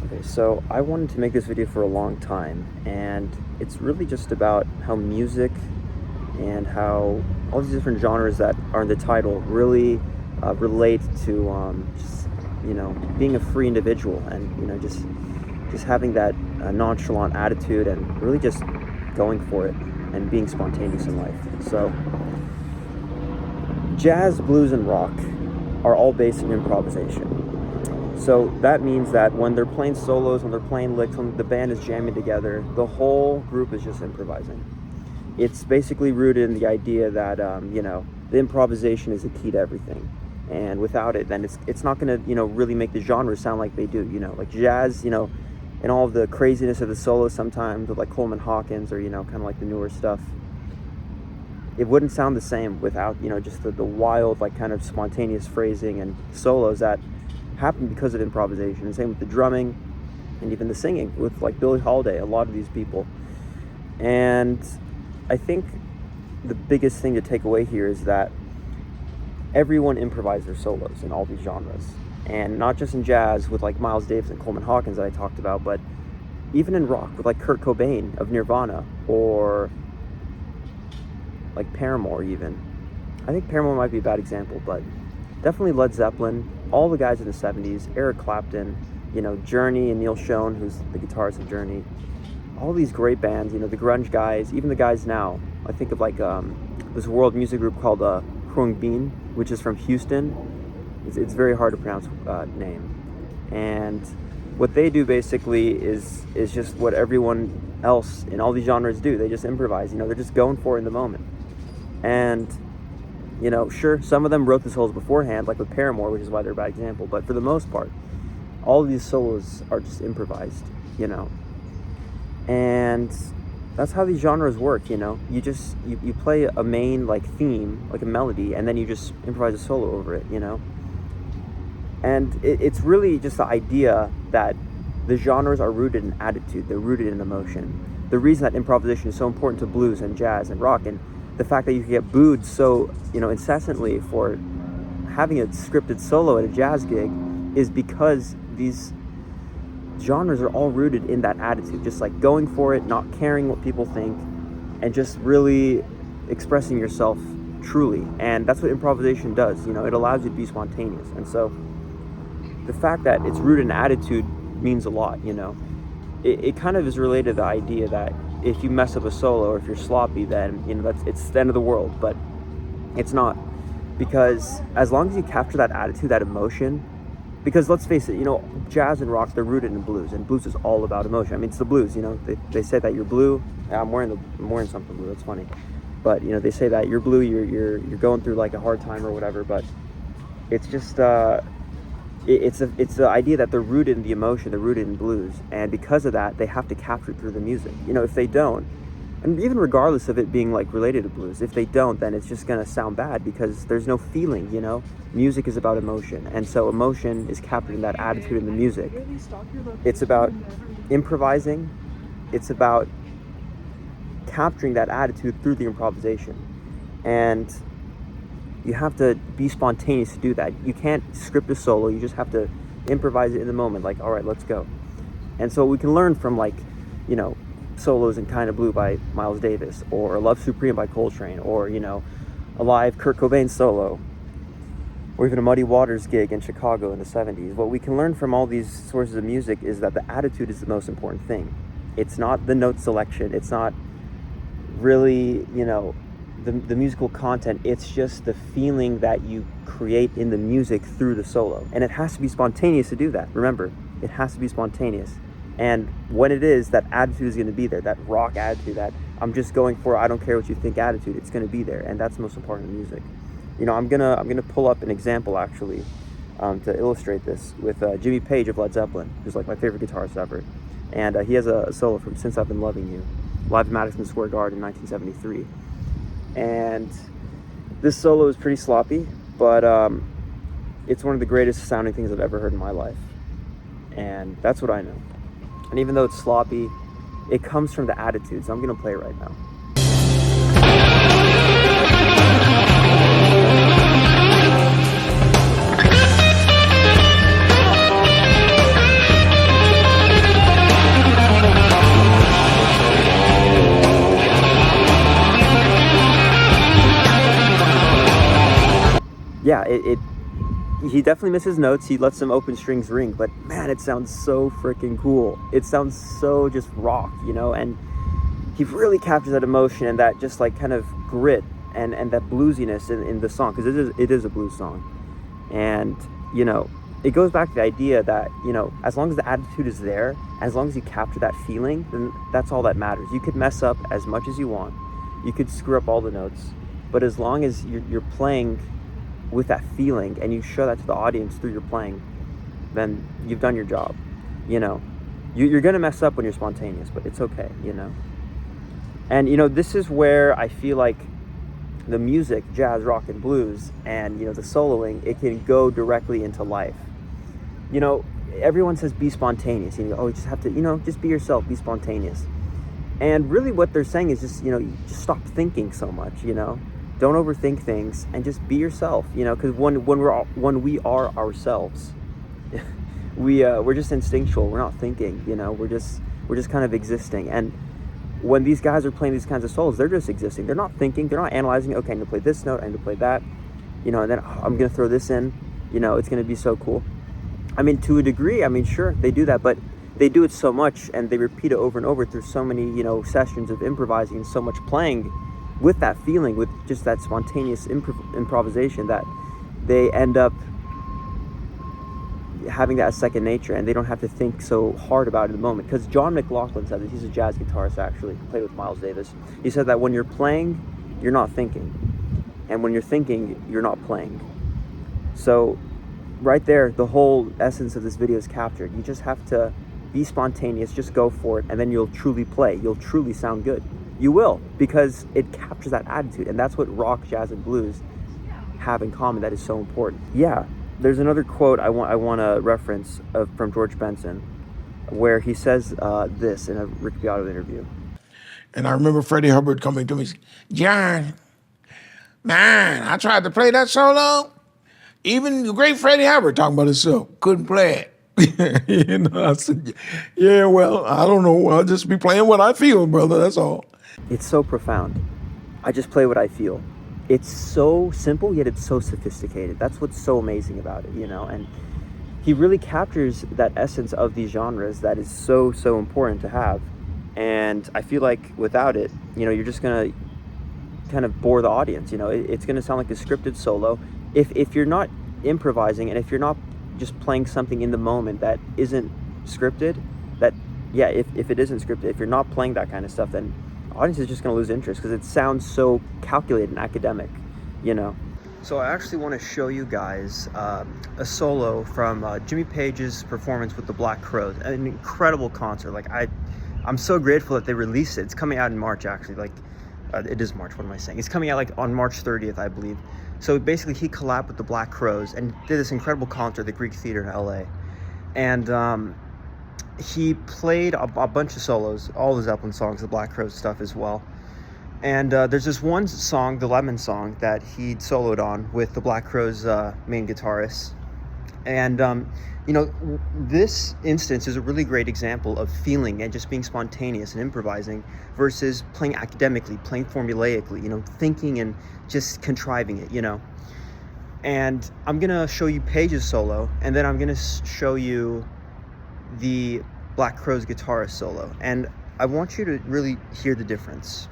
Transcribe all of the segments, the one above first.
Okay, so I wanted to make this video for a long time, and it's really just about how music and how all these different genres that are in the title really relate to just, being a free individual, and just having that nonchalant attitude and really just going for it and being spontaneous in life. So jazz, blues, and rock are all based in improvisation. So that means that when they're playing solos, when they're playing licks, when the band is jamming together, the whole group is just improvising. It's basically rooted in the idea that the improvisation is the key to everything, and without it, then it's not going to really make the genre sound like they do. Like jazz, and all of the craziness of the solos sometimes with like Coleman Hawkins, or kind of like the newer stuff. It wouldn't sound the same without just the wild, like, kind of spontaneous phrasing and solos that happen because of improvisation. And same with the drumming and even the singing with like Billie Holiday, a lot of these people. And I think the biggest thing to take away here is that everyone improvises their solos in all these genres, and not just in jazz with like Miles Davis and Coleman Hawkins that I talked about, but even in rock with like Kurt Cobain of Nirvana, or like Paramore even. I think Paramore might be a bad example, but definitely Led Zeppelin, all the guys in the 70s, Eric Clapton, Journey and Neil Schon, who's the guitarist of Journey. All these great bands, the grunge guys, even the guys now. I think of like this world music group called Krung Bean, which is from Houston. It's very hard to pronounce name. And what they do basically is just what everyone else in all these genres do. They just improvise, they're just going for it in the moment. And sure, some of them wrote the solos beforehand, like with Paramore, which is why they're a bad example, but for the most part, all of these solos are just improvised, and that's how these genres work. You play a main like theme, like a melody, and then you just improvise a solo over it, and it's really just the idea that the genres are rooted in attitude, they're rooted in emotion. The reason that improvisation is so important to blues and jazz and rock, and the fact that you can get booed so incessantly for having a scripted solo at a jazz gig is because these genres are all rooted in that attitude, just like going for it, not caring what people think, and just really expressing yourself truly. And that's what improvisation does. It allows you to be spontaneous. And so the fact that it's rooted in attitude means a lot. It kind of is related to the idea that if you mess up a solo or if you're sloppy, then it's the end of the world. But it's not, because as long as you capture that attitude, that emotion, because let's face it, jazz and rock, they're rooted in blues, and blues is all about emotion. I mean, it's the blues. They say that you're blue. I'm wearing something blue. That's funny, but they say that you're blue. You're going through like a hard time or whatever. But it's just it's the idea that they're rooted in the emotion, they're rooted in blues, and because of that, they have to capture it through the music. If they don't, and even regardless of it being like related to blues, if they don't, then it's just gonna sound bad because there's no feeling. Music is about emotion, and so emotion is captured in that attitude in the music. It's about improvising. It's about capturing that attitude through the improvisation, and you have to be spontaneous to do that. You can't script a solo. You just have to improvise it in the moment. Like, all right, let's go. And so we can learn from like, solos in Kind of Blue by Miles Davis, or Love Supreme by Coltrane, or, a live Kurt Cobain solo, or even a Muddy Waters gig in Chicago in the 70s. What we can learn from all these sources of music is that the attitude is the most important thing. It's not the note selection. It's not really, the musical content. It's just the feeling that you create in the music through the solo, and it has to be spontaneous to do that. Remember, it has to be spontaneous, and when it is, that attitude is going to be there, that rock attitude, that I'm just going for I don't care what you think attitude. It's going to be there, and that's the most important in music. I'm gonna pull up an example actually to illustrate this with Jimmy Page of Led Zeppelin, who's like my favorite guitarist ever, and he has a solo from Since I've Been Loving You, live at Madison Square Garden in 1973. And this solo is pretty sloppy, but it's one of the greatest sounding things I've ever heard in my life, and that's what I know. And even though it's sloppy, it comes from the attitude, so I'm gonna play it right now. yeah, he definitely misses notes. He lets some open strings ring, but man, it sounds so freaking cool. It sounds so just rock, you know, and he really captures that emotion and that just like kind of grit and that bluesiness in the song, because it is a blues song. And you know, it goes back to the idea that, you know, as long as the attitude is there, as long as you capture that feeling, then that's all that matters. You could mess up as much as you want, you could screw up all the notes, but as long as you're playing with that feeling and you show that to the audience through your playing, then you've done your job. You know, you're gonna mess up when you're spontaneous, but it's okay, you know. And you know, this is where I feel like the music, jazz, rock, and blues, and you know, the soloing, it can go directly into life. You know, everyone says be spontaneous. You know, oh, you just have to, you know, just be yourself, be spontaneous. And really what they're saying is just, you know, just stop thinking so much, you know. Don't overthink things and just be yourself, you know, because when we are ourselves, we're just instinctual. We're not thinking, you know. We're just kind of existing. And when these guys are playing these kinds of solos, they're just existing. They're not thinking. They're not analyzing. Okay, I'm gonna play this note. I'm gonna play that, you know, and then I'm gonna throw this in. You know, it's gonna be so cool. I mean, to a degree, I mean, sure, they do that, but they do it so much and they repeat it over and over through so many, you know, sessions of improvising and so much playing with that feeling, with just that spontaneous improvisation, that they end up having that as second nature, and they don't have to think so hard about it in the moment. Because John McLaughlin said this. He's a jazz guitarist, actually, played with Miles Davis. He said that when you're playing, you're not thinking, and when you're thinking, you're not playing. So right there, the whole essence of this video is captured. You just have to be spontaneous, just go for it, and then you'll truly play. You'll truly sound good. You will, because it captures that attitude, and that's what rock, jazz, and blues have in common that is so important. Yeah, there's another quote I want to reference from George Benson, where he says this in a Rick Beato interview. And I remember Freddie Hubbard coming to me, John, man, I tried to play that solo. Even the great Freddie Hubbard, talking about himself, couldn't play it. You know, I said, yeah, well, I don't know. I'll just be playing what I feel, brother, that's all. It's so profound. I just play what I feel. It's so simple, yet it's so sophisticated. That's what's so amazing about it, you know? And he really captures that essence of these genres that is so, so important to have. And I feel like without it, you know, you're just gonna kind of bore the audience, you know? It's gonna sound like a scripted solo. If you're not improvising, and if you're not just playing something in the moment that isn't scripted, that, yeah, if it isn't scripted, if you're not playing that kind of stuff, then the audience is just going to lose interest, because it sounds so calculated and academic, you know. So I actually want to show you guys a solo from Jimmy Page's performance with the Black Crowes. An incredible concert. Like, I'm so grateful that they released it. It's coming out in March, actually. Like, it is March, what am I saying? It's coming out like on March 30th, I believe. So basically he collabed with the Black Crowes and did this incredible concert at the Greek Theater in LA. And he played a bunch of solos, all the Zeppelin songs, the Black Crowes stuff as well. And there's this one song, the Lemon song, that he soloed on with the Black Crowes main guitarist. And you know, this instance is a really great example of feeling and just being spontaneous and improvising versus playing academically, playing formulaically, you know, thinking and just contriving it, you know. And I'm gonna show you Page's solo, and then I'm gonna show you the Black Crowes guitarist solo, and I want you to really hear the difference.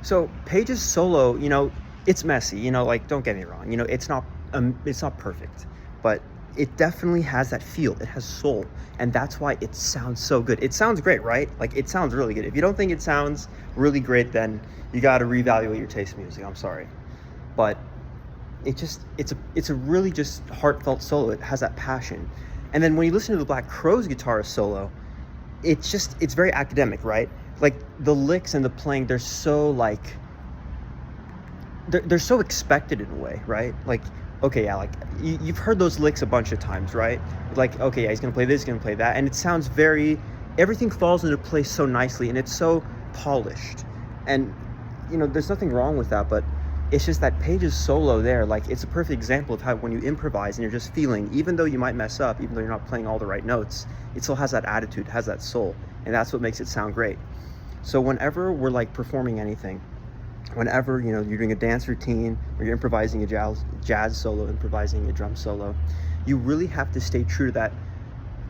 So Page's solo, you know, it's messy, you know, like, don't get me wrong, you know, it's not perfect, but it definitely has that feel. It has soul, and that's why it sounds so good. It sounds great, right? Like, it sounds really good. If you don't think it sounds really great, then you got to reevaluate your taste in music. I'm sorry, but it's a really just heartfelt solo. It has that passion. And then when you listen to the Black Crowes guitarist solo, it's very academic, right? Like the licks and the playing, they're so like they're so expected in a way, right? Like, okay, yeah, like you've heard those licks a bunch of times, right? Like, okay, yeah, he's gonna play this, he's gonna play that, and it sounds very, everything falls into place so nicely, and it's so polished, and there's nothing wrong with that, but it's just that Page's solo there, like, it's a perfect example of how when you improvise and you're just feeling, even though you might mess up, even though you're not playing all the right notes, it still has that attitude, has that soul, and that's what makes it sound great. So whenever we're like performing anything, whenever you're doing a dance routine or you're improvising a jazz solo, improvising a drum solo, you really have to stay true to that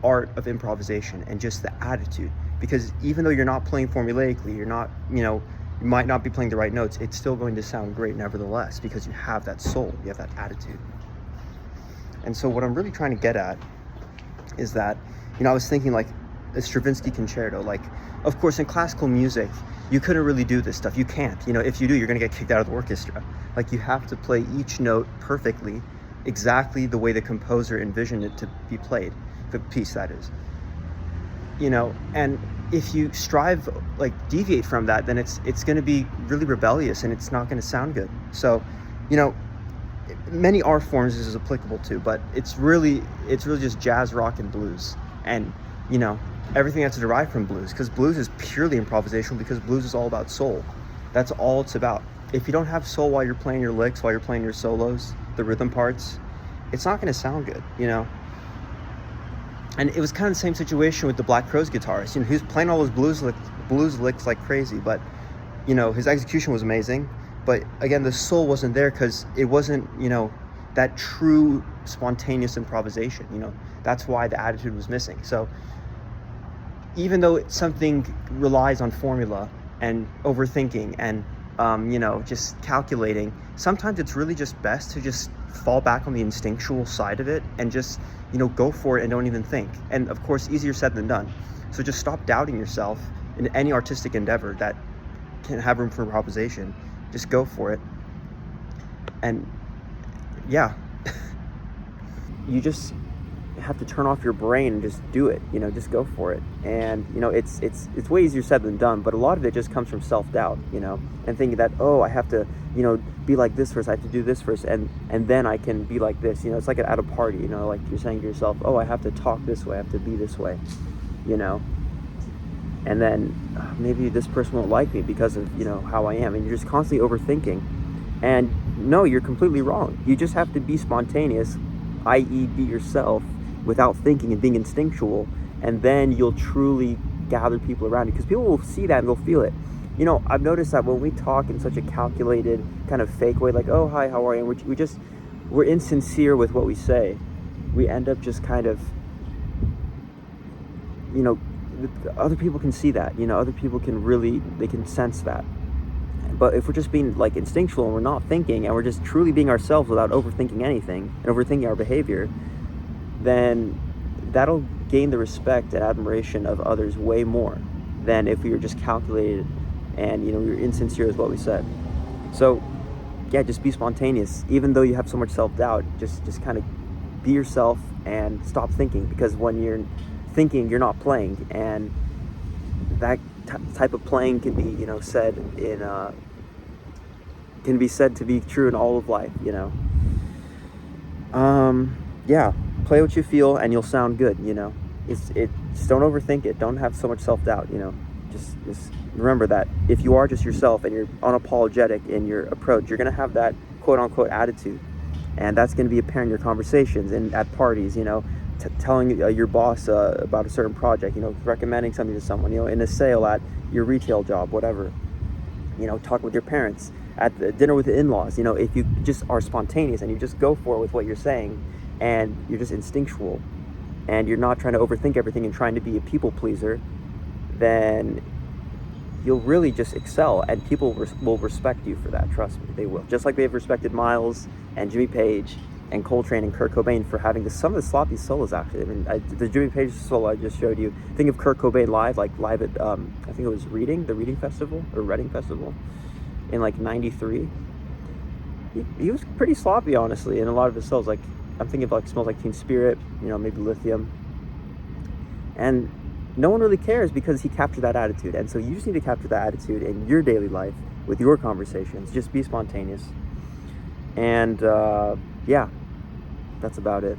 art of improvisation and just the attitude, because even though you're not playing formulaically, you're not you might not be playing the right notes, it's still going to sound great nevertheless, because you have that soul, you have that attitude. And so what I'm really trying to get at is that I was thinking like a Stravinsky concerto, like, of course in classical music you couldn't really do this stuff. You can't. If you do, you're going to get kicked out of the orchestra. Like, you have to play each note perfectly, exactly the way the composer envisioned it to be played, the piece that is. And if you strive, like, deviate from that, then it's going to be really rebellious and it's not going to sound good. So, many art forms this is applicable to, but it's really just jazz, rock, and blues. And, everything that's derived from blues, because blues is purely improvisational, because blues is all about soul. That's all it's about. If you don't have soul while you're playing your licks, while you're playing your solos, the rhythm parts, it's not going to sound good, And it was kind of the same situation with the Black Crowes guitarist. He was playing all those blues licks like crazy, but his execution was amazing. But again, the soul wasn't there, because it wasn't that true spontaneous improvisation. That's why the attitude was missing. So even though something relies on formula and overthinking and just calculating, sometimes it's really just best to just fall back on the instinctual side of it and just go for it and don't even think. And of course, easier said than done. So just stop doubting yourself in any artistic endeavor that can have room for improvisation. Just go for it. And yeah, you just have to turn off your brain and just do it. Just go for it. And it's way easier said than done, but a lot of it just comes from self-doubt, and thinking that, oh, I have to be like this first, I have to do this first, and then I can be like this. It's like at a party, like you're saying to yourself, oh, I have to talk this way, I have to be this way, and then maybe this person won't like me because of how I am, and you're just constantly overthinking. And no, you're completely wrong. You just have to be spontaneous, i.e. be yourself, without thinking and being instinctual, and then you'll truly gather people around you, because people will see that and they'll feel it. I've noticed that when we talk in such a calculated kind of fake way, like, oh, hi, how are you, and we're insincere with what we say, we end up just kind of, other people can see that, other people they can sense that. But if we're just being like instinctual and we're not thinking and we're just truly being ourselves without overthinking anything and overthinking our behavior, then that'll gain the respect and admiration of others way more than if we were just calculated and we were insincere with what we said. So yeah, just be spontaneous. Even though you have so much self-doubt, just kind of be yourself and stop thinking, because when you're thinking, you're not playing. And that type of playing can be said in can be said to be true in all of life. Yeah, play what you feel and you'll sound good. Just don't overthink it. Don't have so much self-doubt. Just remember that if you are just yourself and you're unapologetic in your approach, you're going to have that quote-unquote attitude, and that's going to be apparent in your conversations and at parties, telling your boss about a certain project, recommending something to someone, in a sale at your retail job, whatever, talking with your parents, at the dinner with the in-laws. If you just are spontaneous and you just go for it with what you're saying, and you're just instinctual, and you're not trying to overthink everything and trying to be a people pleaser, then you'll really just excel, and people will respect you for that. Trust me, they will. Just like they've respected Miles and Jimmy Page and Coltrane and Kurt Cobain for having some of the sloppy solos, actually. I mean, the Jimmy Page solo I just showed you, think of Kurt Cobain live at, I think it was the Reading Festival, or Reading Festival, in like 93. He was pretty sloppy, honestly, in a lot of his solos. Like, I'm thinking of like Smells Like Teen Spirit, maybe Lithium. And no one really cares because he captured that attitude. And so you just need to capture that attitude in your daily life with your conversations. Just be spontaneous. And yeah, that's about it.